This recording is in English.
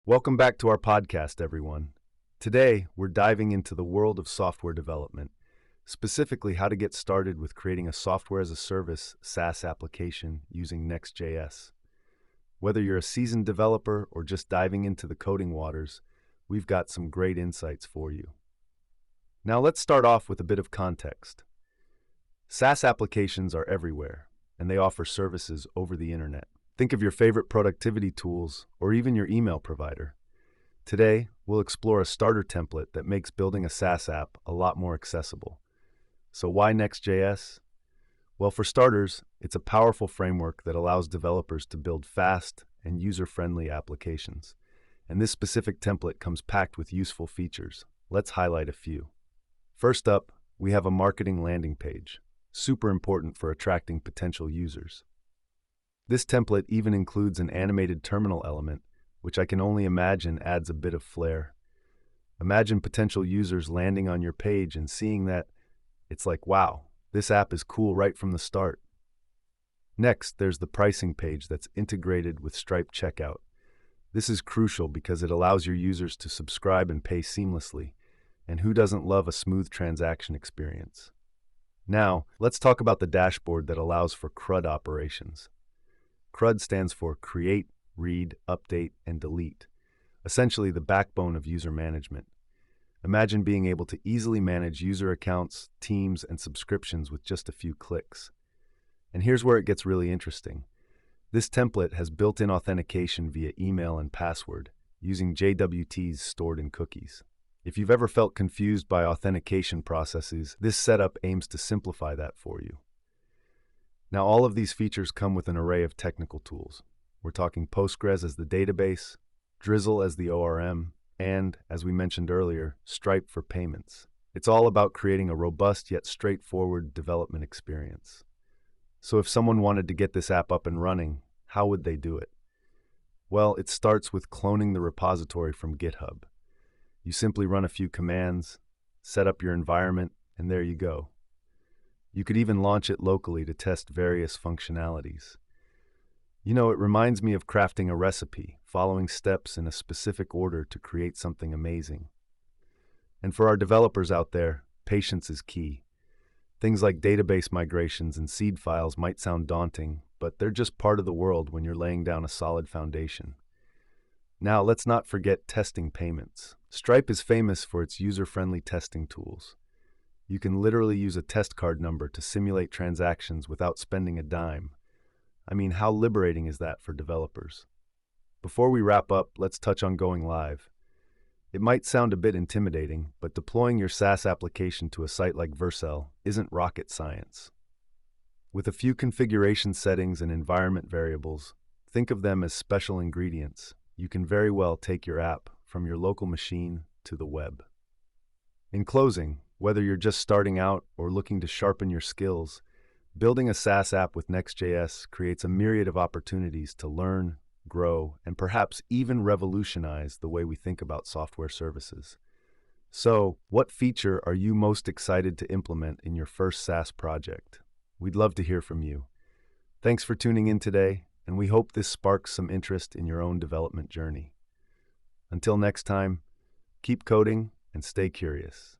Welcome back to our podcast, everyone. Today, we're diving into the world of software development, specifically how to get started with creating a software as a service SaaS application using Next.js. Whether you're a seasoned developer or just diving into the coding waters, we've got some great insights for you. Now, let's start off with a bit of context. SaaS applications are everywhere, and they offer services over the internet. Think of your favorite productivity tools or even your email provider. Today, we'll explore a starter template that makes building a SaaS app a lot more accessible. So why Next.js? Well, for starters, it's a powerful framework that allows developers to build fast and user-friendly applications. And this specific template comes packed with useful features. Let's highlight a few. First up, we have a marketing landing page, super important for attracting potential users. This template even includes an animated terminal element, which I can only imagine adds a bit of flair. Imagine potential users landing on your page and seeing that it's like, wow, this app is cool right from the start. Next, there's the pricing page that's integrated with Stripe checkout. This is crucial because it allows your users to subscribe and pay seamlessly. And who doesn't love a smooth transaction experience? Now, let's talk about the dashboard that allows for CRUD operations. CRUD stands for Create, Read, Update, and Delete, essentially the backbone of user management. Imagine being able to easily manage user accounts, teams, and subscriptions with just a few clicks. And here's where it gets really interesting. This template has built-in authentication via email and password, using JWTs stored in cookies. If you've ever felt confused by authentication processes, this setup aims to simplify that for you. Now, all of these features come with an array of technical tools. We're talking Postgres as the database, Drizzle as the ORM, and, as we mentioned earlier, Stripe for payments. It's all about creating a robust yet straightforward development experience. So if someone wanted to get this app up and running, how would they do it? Well, it starts with cloning the repository from GitHub. You simply run a few commands, set up your environment, and there you go. You could even launch it locally to test various functionalities. You know, it reminds me of crafting a recipe, following steps in a specific order to create something amazing. And for our developers out there, patience is key. Things like database migrations and seed files might sound daunting, but they're just part of the world when you're laying down a solid foundation. Now, let's not forget testing payments. Stripe is famous for its user-friendly testing tools. You can literally use a test card number to simulate transactions without spending a dime. I mean, how liberating is that for developers? Before we wrap up, let's touch on going live. It might sound a bit intimidating, but deploying your SaaS application to a site like Vercel isn't rocket science. With a few configuration settings and environment variables, think of them as special ingredients. You can very well take your app from your local machine to the web. In closing, whether you're just starting out or looking to sharpen your skills, building a SaaS app with Next.js creates a myriad of opportunities to learn, grow, and perhaps even revolutionize the way we think about software services. So, what feature are you most excited to implement in your first SaaS project? We'd love to hear from you. Thanks for tuning in today, and we hope this sparks some interest in your own development journey. Until next time, keep coding and stay curious.